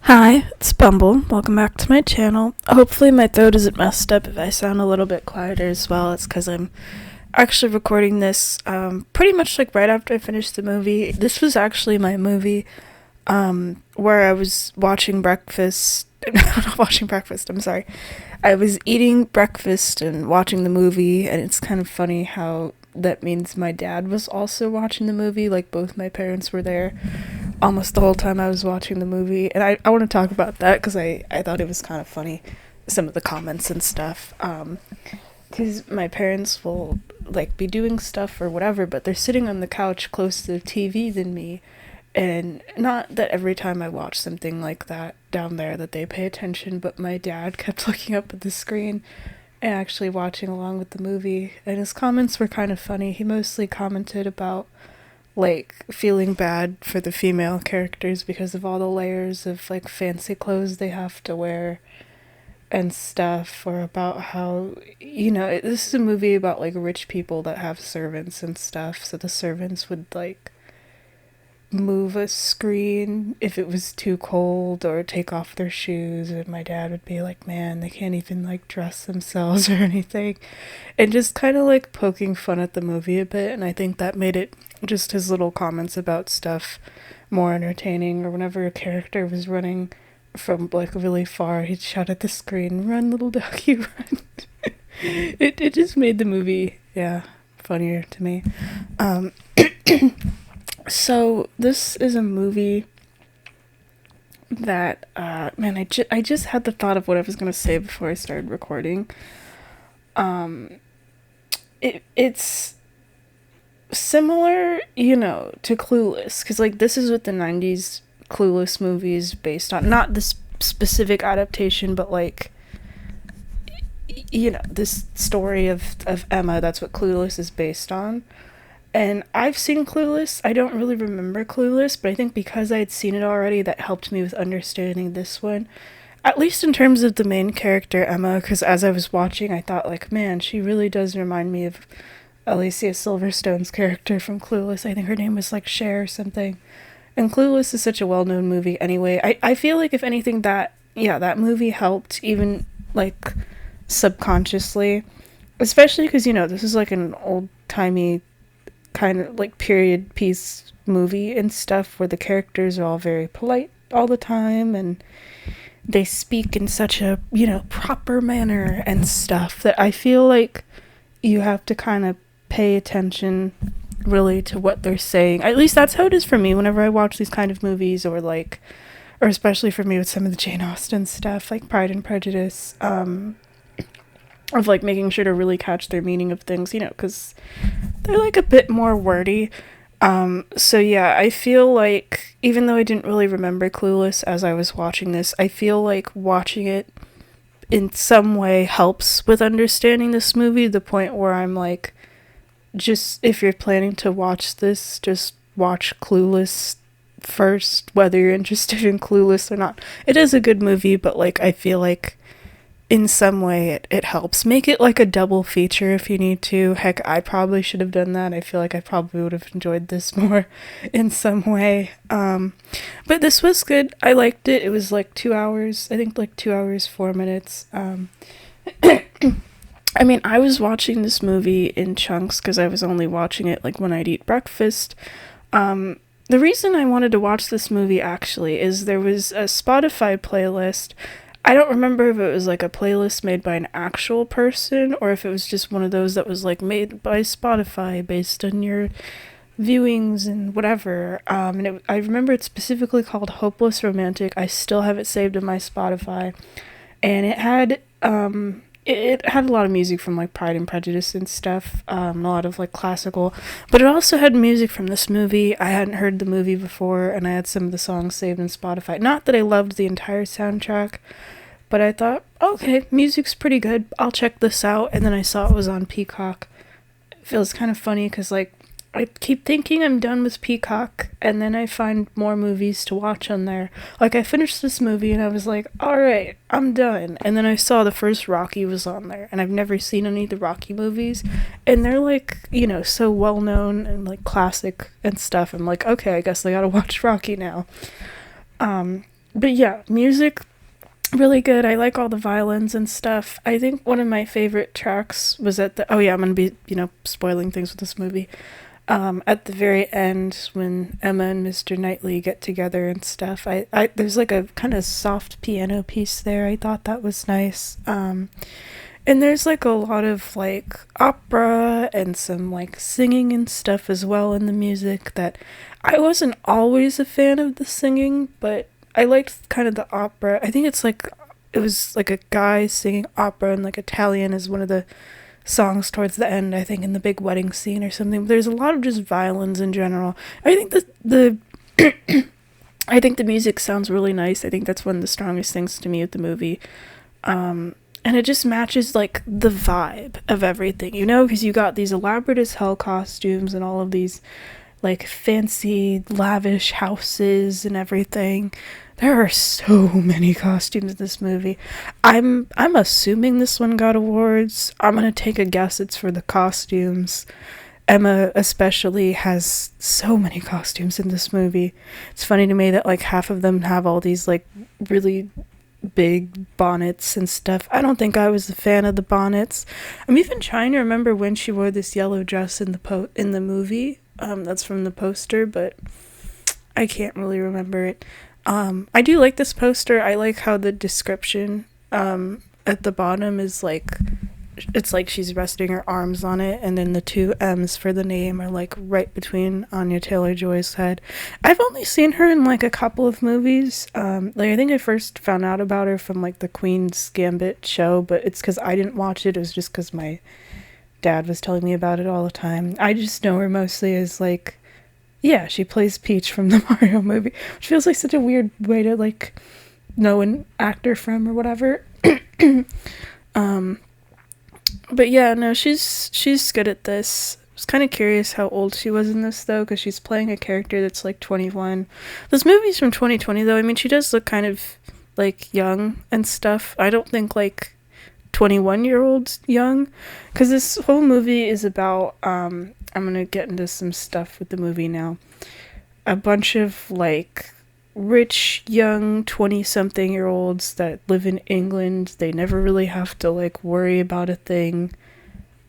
Hi, it's Bumble. Welcome back to my channel. Hopefully my throat isn't messed up if I sound a little bit quieter as well. It's because I'm actually recording this pretty much like right after I finished the movie. This was actually my movie where I was watching breakfast. Not watching breakfast, I'm sorry. I was eating breakfast and watching the movie, and it's kind of funny how that means my dad was also watching the movie. Like both my parents were there almost the whole time I was watching the movie. And I want to talk about that because I thought it was kind of funny, some of the comments and stuff. Because my parents will like be doing stuff or whatever, but they're sitting on the couch close to the TV than me. And not that every time I watch something like that down there that they pay attention, but my dad kept looking up at the screen and actually watching along with the movie. And his comments were kind of funny. He mostly commented about like feeling bad for the female characters because of all the layers of like fancy clothes they have to wear and stuff, or about how, this is a movie about like rich people that have servants and stuff, so the servants would like move a screen if it was too cold or take off their shoes, and my dad would be like, man, they can't even like dress themselves or anything, and just kind of like poking fun at the movie a bit. And I think that made it, just his little comments about stuff, more entertaining. Or whenever a character was running from like really far, he'd shout at the screen, run little doggy run. It just made the movie, yeah, funnier to me. So this is a movie that, man, I just had the thought of what I was going to say before I started recording. It's similar, to Clueless, because, like, this is what the 90s Clueless movie is based on. Not this specific adaptation, but, like, this story of Emma, that's what Clueless is based on. And I've seen Clueless. I don't really remember Clueless, but I think because I had seen it already, that helped me with understanding this one. At least in terms of the main character, Emma, because as I was watching, I thought, like, man, she really does remind me of Alicia Silverstone's character from Clueless. I think her name was, like, Cher or something. And Clueless is such a well-known movie anyway. I feel like, if anything, that movie helped, even, like, subconsciously. Especially because, this is, like, an old-timey kind of like period piece movie and stuff, where the characters are all very polite all the time and they speak in such a proper manner and stuff, that I feel like you have to kind of pay attention really to what they're saying. At least that's how it is for me whenever I watch these kind of movies, or especially for me with some of the Jane Austen stuff, like Pride and Prejudice, of like making sure to really catch their meaning of things, because they're like a bit more wordy. So yeah, I feel like, even though I didn't really remember Clueless as I was watching this, I feel like watching it in some way helps with understanding this movie, the point where I'm like, just, if you're planning to watch this, just watch Clueless first, whether you're interested in Clueless or not. It is a good movie, but like, I feel like in some way it helps. Make it like a double feature if you need to. Heck, I probably should have done that. I feel like I probably would have enjoyed this more in some way. But this was good. I liked it. It was like 2 hours. I think like 2 hours, 4 minutes. I mean, I was watching this movie in chunks because I was only watching it like when I'd eat breakfast. The reason I wanted to watch this movie actually is there was a Spotify playlist. I don't remember if it was like a playlist made by an actual person, or if it was just one of those that was like made by Spotify based on your viewings and whatever. I remember it's specifically called Hopeless Romantic. I still have it saved in my Spotify, and it had it had a lot of music from like Pride and Prejudice and stuff, a lot of like classical, but it also had music from this movie. I hadn't heard the movie before, and I had some of the songs saved in Spotify. Not that I loved the entire soundtrack, but I thought, okay, music's pretty good, I'll check this out. And then I saw it was on Peacock. It feels kind of funny because, like, I keep thinking I'm done with Peacock, and then I find more movies to watch on there. Like, I finished this movie, and I was like, alright, I'm done. And then I saw the first Rocky was on there, and I've never seen any of the Rocky movies, and they're, like, so well-known and, like, classic and stuff. I'm like, okay, I guess I gotta watch Rocky now. But yeah, music really good. I like all the violins and stuff. I think one of my favorite tracks was at the, oh yeah, I'm gonna be, spoiling things with this movie. At the very end, when Emma and Mr. Knightley get together and stuff, I there's like a kind of soft piano piece there. I thought that was nice. And there's like a lot of like opera and some like singing and stuff as well in the music that I wasn't always a fan of the singing, but I liked kind of the opera. I think it was like a guy singing opera and like Italian is one of the songs towards the end, I think in the big wedding scene or something. There's a lot of just violins in general. I think the I think the music sounds really nice. I think that's one of the strongest things to me with the movie. And it just matches like the vibe of everything, because you got these elaborate as hell costumes and all of these like fancy lavish houses and everything. There are so many costumes in this movie. I'm assuming this one got awards. I'm gonna take a guess it's for the costumes. Emma especially has so many costumes in this movie. It's funny to me that like half of them have all these like really big bonnets and stuff. I don't think I was a fan of the bonnets. I'm even trying to remember when she wore this yellow dress in the movie. That's from the poster, but I can't really remember it. I do like this poster. I like how the description at the bottom is like, it's like she's resting her arms on it, and then the two M's for the name are like right between Anya Taylor-Joy's head. I've only seen her in like a couple of movies. Like I think I first found out about her from like the Queen's Gambit show, but it's because I didn't watch it. It was just because my dad was telling me about it all the time. I just know her mostly as like, yeah, she plays Peach from the Mario movie, which feels like such a weird way to like know an actor from or whatever. But yeah, no, she's good at this. I was kind of curious how old she was in this though, because she's playing a character that's like 21. This movie's from 2020 though. I mean, she does look kind of like young and stuff. I don't think like 21-year-olds young, because this whole movie is about I'm gonna get into some stuff with the movie now. A bunch of like rich young 20-something-year-olds that live in England. They never really have to like worry about a thing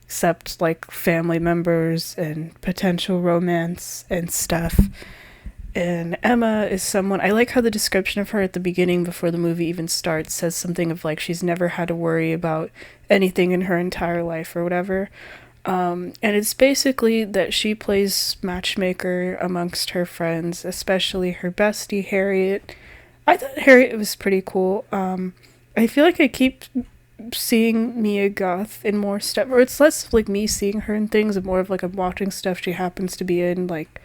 except like family members and potential romance and stuff. And Emma is someone, I like how the description of her at the beginning before the movie even starts says something of like she's never had to worry about anything in her entire life or whatever. And it's basically that she plays matchmaker amongst her friends, especially her bestie Harriet. I thought Harriet was pretty cool. I feel like I keep seeing Mia Goth in more stuff, or it's less like me seeing her in things and more of like I'm watching stuff she happens to be in. Like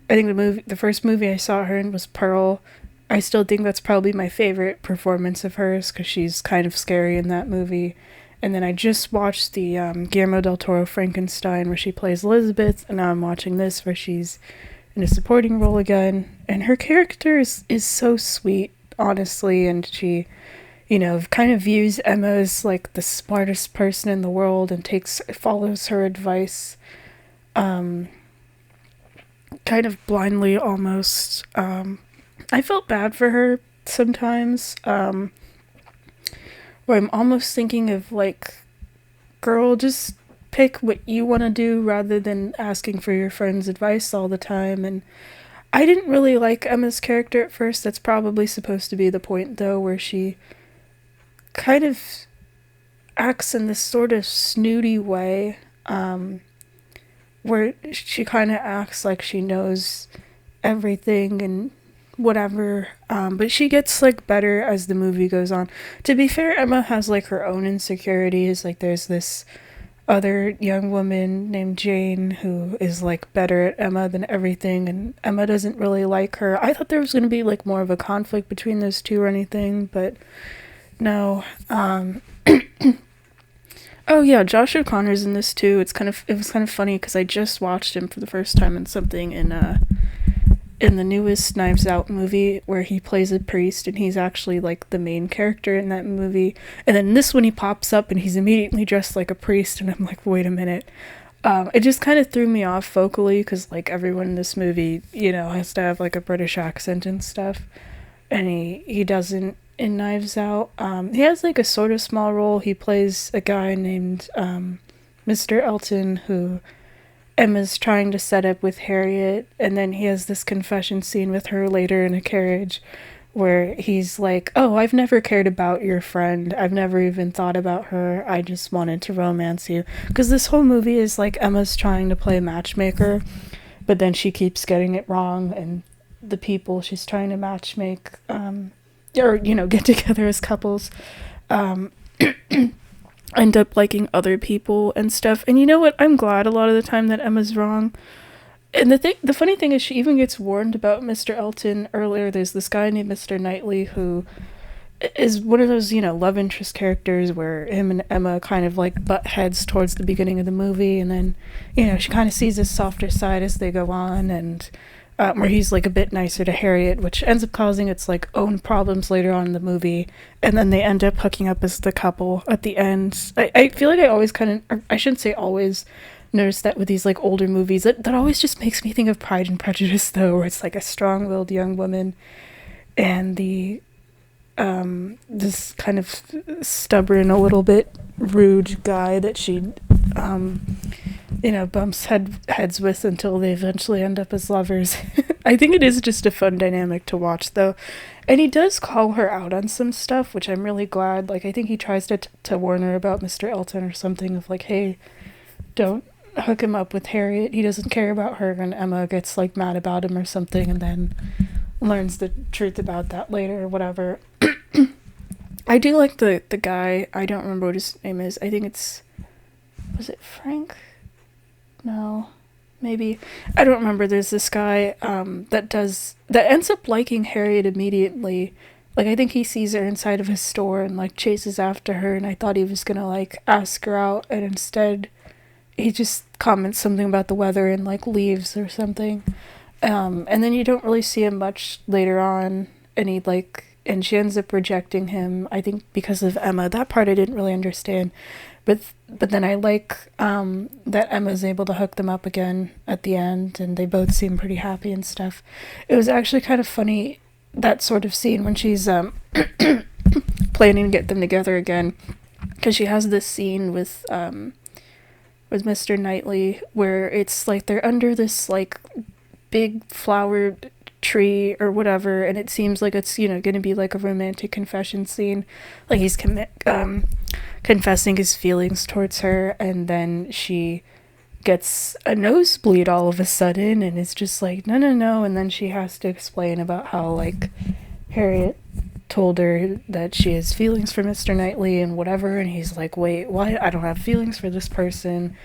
I think the first movie I saw her in was Pearl. I still think that's probably my favorite performance of hers because she's kind of scary in that movie. And then I just watched the Guillermo del Toro Frankenstein where she plays Elizabeth, and now I'm watching this where she's in a supporting role again. And her character is so sweet, honestly, and she, kind of views Emma as like the smartest person in the world and follows her advice kind of blindly almost. I felt bad for her sometimes. Where I'm almost thinking of like, girl, just pick what you want to do rather than asking for your friend's advice all the time. And I didn't really like Emma's character at first. That's probably supposed to be the point though, where she kind of acts in this sort of snooty way, where she kind of acts like she knows everything and whatever, but she gets like better as the movie goes on. To be fair, Emma has like her own insecurities. Like there's this other young woman named Jane who is like better at Emma than everything, and Emma doesn't really like her. I thought there was going to be like more of a conflict between those two or anything, but no. Oh yeah, Josh O'Connor's in this too. It was kind of funny because I just watched him for the first time in something in the newest Knives Out movie where he plays a priest, and he's actually like the main character in that movie. And then this one he pops up and he's immediately dressed like a priest, and I'm like, wait a minute. It just kind of threw me off vocally because like everyone in this movie, has to have like a British accent and stuff. and he doesn't in Knives Out. He has like a sort of small role. He plays a guy named Mr. Elton, who Emma's trying to set up with Harriet, and then he has this confession scene with her later in a carriage where he's like, "Oh, I've never cared about your friend. I've never even thought about her. I just wanted to romance you." Because this whole movie is like Emma's trying to play matchmaker, but then she keeps getting it wrong, and the people she's trying to matchmake, or, get together as couples, um, end up liking other people and stuff. And you know what? I'm glad a lot of the time that Emma's wrong. And the funny thing is, she even gets warned about Mr. Elton earlier. There's this guy named Mr. Knightley who is one of those, love interest characters where him and Emma kind of like butt heads towards the beginning of the movie, and then, she kind of sees his softer side as they go on, and where he's like a bit nicer to Harriet, which ends up causing its like own problems later on in the movie, and then they end up hooking up as the couple at the end. I feel like I always kind of, I shouldn't say always, notice that with these like older movies, that always just makes me think of Pride and Prejudice, though, where it's like a strong-willed young woman and the this kind of stubborn, a little bit rude guy that she bumps heads with until they eventually end up as lovers. I think it is just a fun dynamic to watch, though. And he does call her out on some stuff, which I'm really glad. Like, I think he tries to warn her about Mr. Elton or something, of like, hey, don't hook him up with Harriet. He doesn't care about her. And Emma gets like mad about him or something, and then learns the truth about that later or whatever. I do like the guy. I don't remember what his name is. I think was it Frank? No, maybe. I don't remember. There's this guy that ends up liking Harriet immediately. Like, I think he sees her inside of his store and like chases after her, and I thought he was gonna like ask her out, and instead he just comments something about the weather and like leaves or something. And then you don't really see him much later on, and she ends up rejecting him, I think because of Emma. That part I didn't really understand, but then I like that Emma's able to hook them up again at the end, and they both seem pretty happy and stuff. It was actually kind of funny, that sort of scene when she's planning to get them together again, because she has this scene with Mr. Knightley where it's like they're under this like big flower tree or whatever, and it seems like it's gonna be like a romantic confession scene, like he's confessing his feelings towards her, and then she gets a nosebleed all of a sudden, and it's just like no, and then she has to explain about how like Harriet told her that she has feelings for Mr. Knightley and whatever, and he's like, wait, why? I don't have feelings for this person.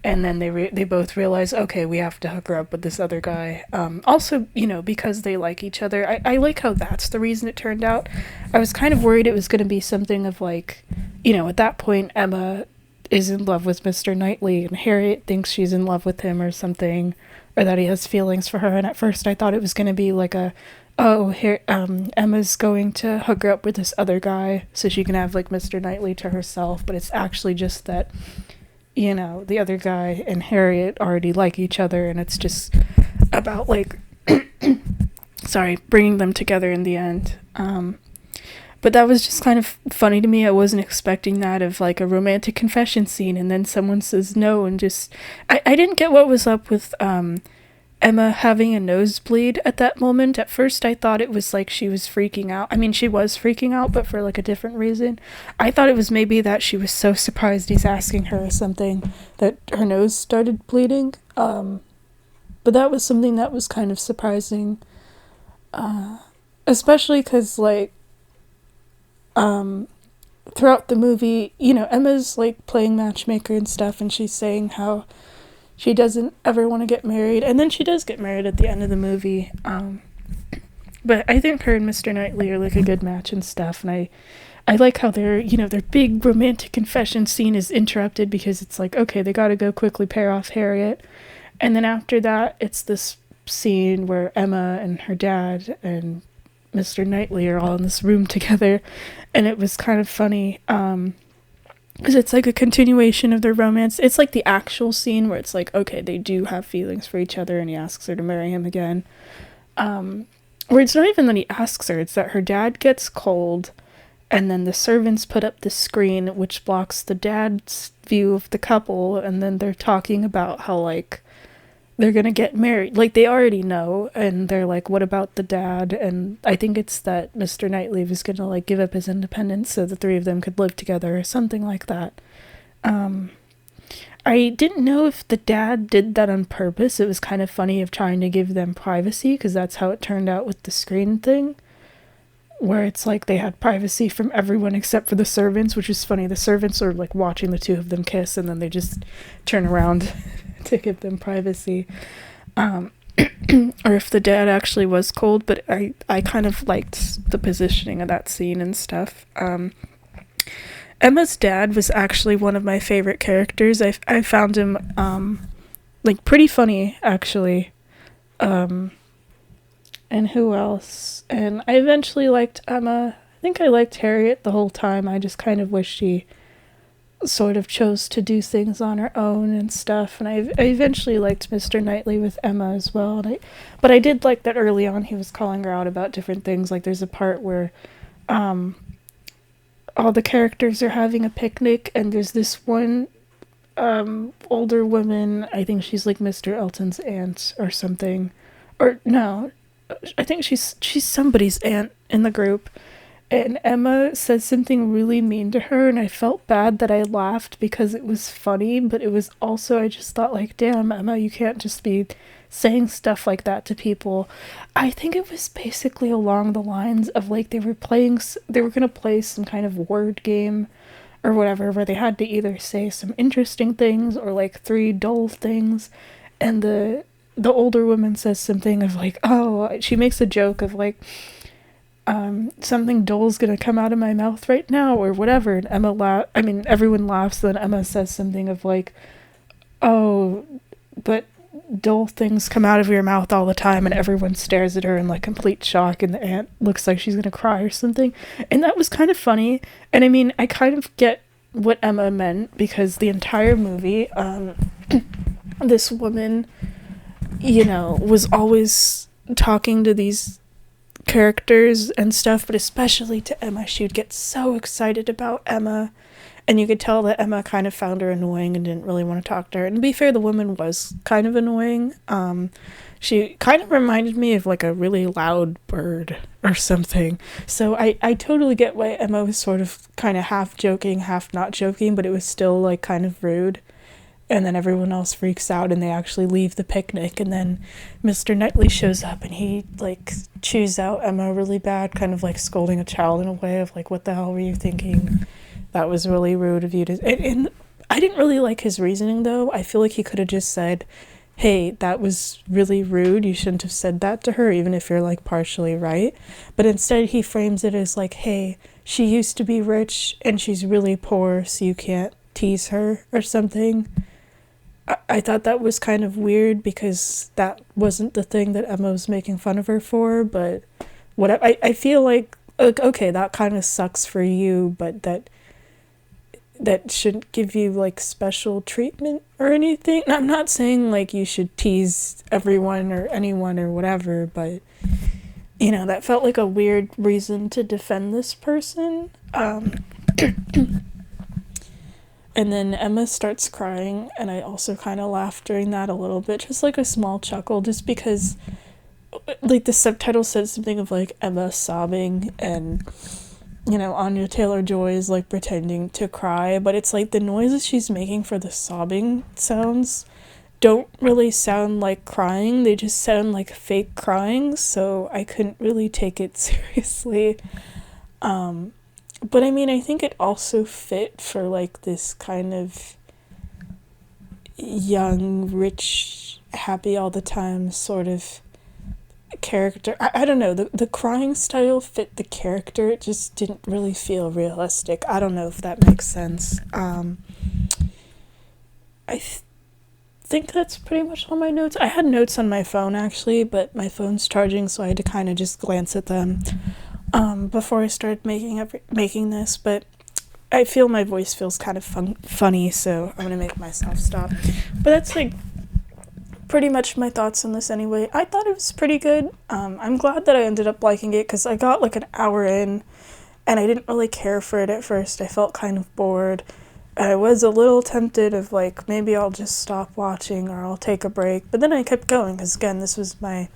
And then they both realize, okay, we have to hook her up with this other guy. Also, because they like each other. I like how that's the reason it turned out. I was kind of worried it was going to be something of like, at that point, Emma is in love with Mr. Knightley, and Harriet thinks she's in love with him or something, or that he has feelings for her. And at first I thought it was going to be like Emma's going to hook her up with this other guy so she can have like Mr. Knightley to herself. But it's actually just that, the other guy and Harriet already like each other, and it's just about like bringing them together in the end. But that was just kind of funny to me. I wasn't expecting that, of like a romantic confession scene and then someone says no, and just I didn't get what was up with Emma having a nosebleed at that moment. At first I thought it was like she was freaking out. I mean, she was freaking out, but for like a different reason. I thought it was maybe that she was so surprised he's asking her or something that her nose started bleeding. But that was something that was kind of surprising. Especially because like throughout the movie, Emma's like playing matchmaker and stuff, and she's saying how she doesn't ever want to get married, and then she does get married at the end of the movie. But I think her and Mr. Knightley are like a good match and stuff, and I like how their big romantic confession scene is interrupted because it's like, okay, they gotta go quickly pair off Harriet, and then after that it's this scene where Emma and her dad and Mr. Knightley are all in this room together, and it was kind of funny, because it's like a continuation of their romance. It's like the actual scene where it's like, okay, they do have feelings for each other, and he asks her to marry him again. or it's not even that he asks her, it's that her dad gets cold, and then the servants put up the screen which blocks the dad's view of the couple, and then they're talking about how, like, they're gonna get married. Like, they already know, and they're like, what about the dad? And I think it's that Mr. Knightley was gonna, like, give up his independence so the three of them could live together, or something like that. I didn't know if the dad did that on purpose. It was kind of funny of trying to give them privacy, because that's how it turned out with the screen thing, where it's like they had privacy from everyone except for the servants, which is funny. The servants are like watching the two of them kiss, and then they just turn around to give them privacy. Or if the dad actually was cold, but I kind of liked the positioning of that scene and stuff. Emma's dad was actually one of my favorite characters. I found him like pretty funny, actually. And who else? And I eventually liked Emma. I think I liked Harriet the whole time. I just kind of wish she sort of chose to do things on her own and stuff. And I eventually liked Mr. Knightley with Emma as well. But I did like that early on he was calling her out about different things. Like, there's a part where all the characters are having a picnic, and there's this one older woman. I think she's like Mr. Elton's aunt or something. Or no, I think she's somebody's aunt in the group. And Emma says something really mean to her, and I felt bad that I laughed because it was funny, but it was also, I just thought, like, damn, Emma, you can't just be saying stuff like that to people. I think it was basically along the lines of, like, they were gonna play some kind of word game or whatever, where they had to either say some interesting things or, like, three dull things, and the older woman says something of, like, oh, she makes a joke of, like, something dull's gonna come out of my mouth right now, or whatever, and everyone laughs, then Emma says something of, like, oh, but dull things come out of your mouth all the time, and everyone stares at her in, like, complete shock, and the aunt looks like she's gonna cry or something, and that was kind of funny. And I mean, I kind of get what Emma meant, because the entire movie, this woman, was always talking to these characters and stuff, but especially to Emma. She would get so excited about Emma, and you could tell that Emma kind of found her annoying and didn't really want to talk to her. And to be fair, the woman was kind of annoying. She kind of reminded me of, like, a really loud bird or something. So I totally get why Emma was sort of kind of half joking, half not joking, but it was still, like, kind of rude. And then everyone else freaks out, and they actually leave the picnic, and then Mr. Knightley shows up, and he, like, chews out Emma really bad, kind of like scolding a child in a way of, like, what the hell were you thinking? That was really rude of you to... And I didn't really like his reasoning, though. I feel like he could have just said, hey, that was really rude, you shouldn't have said that to her, even if you're, like, partially right. But instead he frames it as, like, hey, she used to be rich, and she's really poor, so you can't tease her, or something. I thought that was kind of weird, because that wasn't the thing that Emma was making fun of her for, but I feel like, okay, that kind of sucks for you, but that shouldn't give you, like, special treatment or anything. And I'm not saying, like, you should tease everyone or anyone or whatever, but, that felt like a weird reason to defend this person. And then Emma starts crying, and I also kind of laughed during that a little bit, just like a small chuckle, just because, like, the subtitle said something of, like, Emma sobbing, and, Anya Taylor-Joy is, like, pretending to cry, but it's like the noises she's making for the sobbing sounds don't really sound like crying, they just sound like fake crying, so I couldn't really take it seriously. But I mean, I think it also fit for, like, this kind of young, rich, happy all the time sort of character. I don't know, the crying style fit the character, it just didn't really feel realistic. I don't know if that makes sense. I think that's pretty much all my notes. I had notes on my phone, actually, but my phone's charging, so I had to kind of just glance at them before I started making this, but I feel my voice feels kind of funny, so I'm gonna make myself stop. But that's, like, pretty much my thoughts on this anyway. I thought it was pretty good. I'm glad that I ended up liking it because I got like an hour in and I didn't really care for it at first. I felt kind of bored. And I was a little tempted of like, maybe I'll just stop watching or I'll take a break. But then I kept going because, again, this was my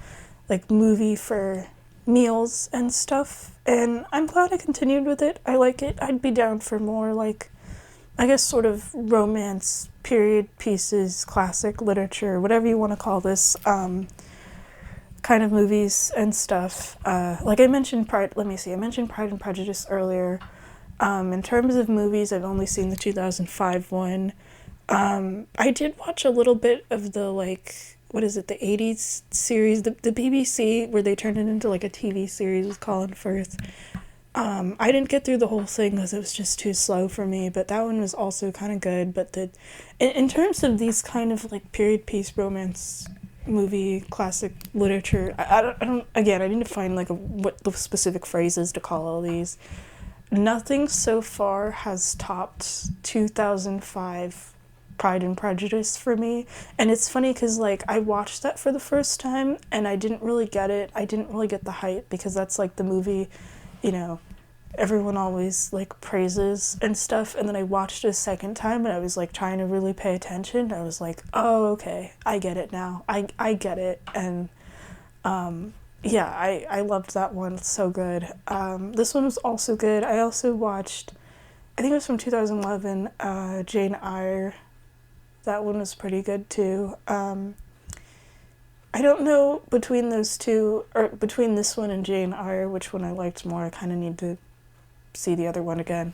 like movie for meals and stuff. And I'm glad I continued with it. I like it. I'd be down for more like, I guess, sort of romance, period pieces, classic literature, whatever you want to call this, kind of movies and stuff. Like I mentioned I mentioned Pride and Prejudice earlier. In terms of movies, I've only seen the 2005 one. I did watch a little bit of the, like, what is it, the 80s series, the BBC, where they turned it into like a TV series with Colin Firth. I didn't get through the whole thing because it was just too slow for me, but that one was also kind of good. But in terms of these kind of like period piece romance movie classic literature, I don't, again, I need to find like what the specific phrases to call all these. Nothing so far has topped 2005 Pride and Prejudice for me. And it's funny because, like, I watched that for the first time and I didn't really get it. I didn't really get the hype because that's, like, the movie, you know, everyone always, like, praises and stuff. And then I watched it a second time and I was, like, trying to really pay attention. I was like, oh, okay, I get it now. I get it. And, yeah, I loved that one. It's so good. This one was also good. I also watched, I think it was from 2011, Jane Eyre. That one was pretty good too. I don't know between those two, or between this one and Jane Eyre, which one I liked more. I kind of need to see the other one again.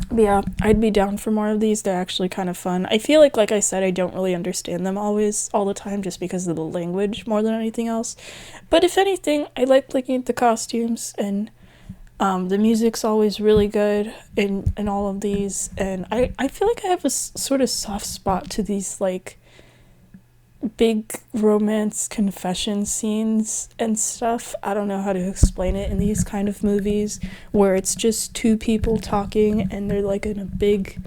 But yeah, I'd be down for more of these. They're actually kind of fun. I feel like I said, I don't really understand them all the time, just because of the language more than anything else. But if anything, I like looking at the costumes, and the music's always really good in all of these. And I feel like I have a sort of soft spot to these, like, big romance confession scenes and stuff. I don't know how to explain it in these kind of movies where it's just two people talking and they're like in a big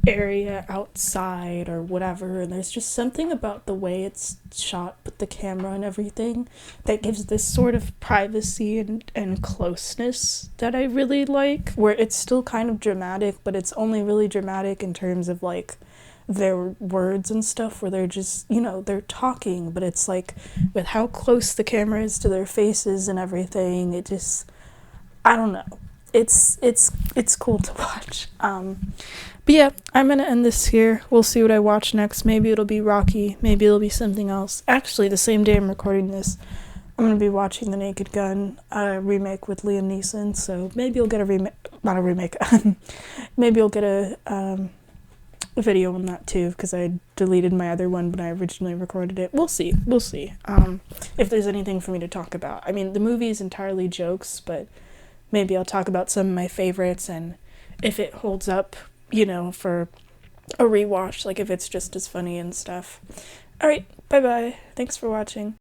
area outside or whatever, and there's just something about the way it's shot with the camera and everything that gives this sort of privacy and closeness that I really like, where it's still kind of dramatic, but it's only really dramatic in terms of like their words and stuff, where they're just, they're talking, but it's like with how close the camera is to their faces and everything, it just, I don't know, it's cool to watch. But yeah, I'm gonna end this here. We'll see what I watch next. Maybe it'll be Rocky, maybe it'll be something else. Actually, the same day I'm recording this, I'm gonna be watching The Naked Gun remake with Liam Neeson, so maybe you'll get not a remake, maybe you'll get a video on that too, because I deleted my other one when I originally recorded it. We'll see if there's anything for me to talk about. I mean, the movie is entirely jokes, but maybe I'll talk about some of my favorites, and if it holds up, for a rewatch, like if it's just as funny and stuff. Alright, bye bye, thanks for watching.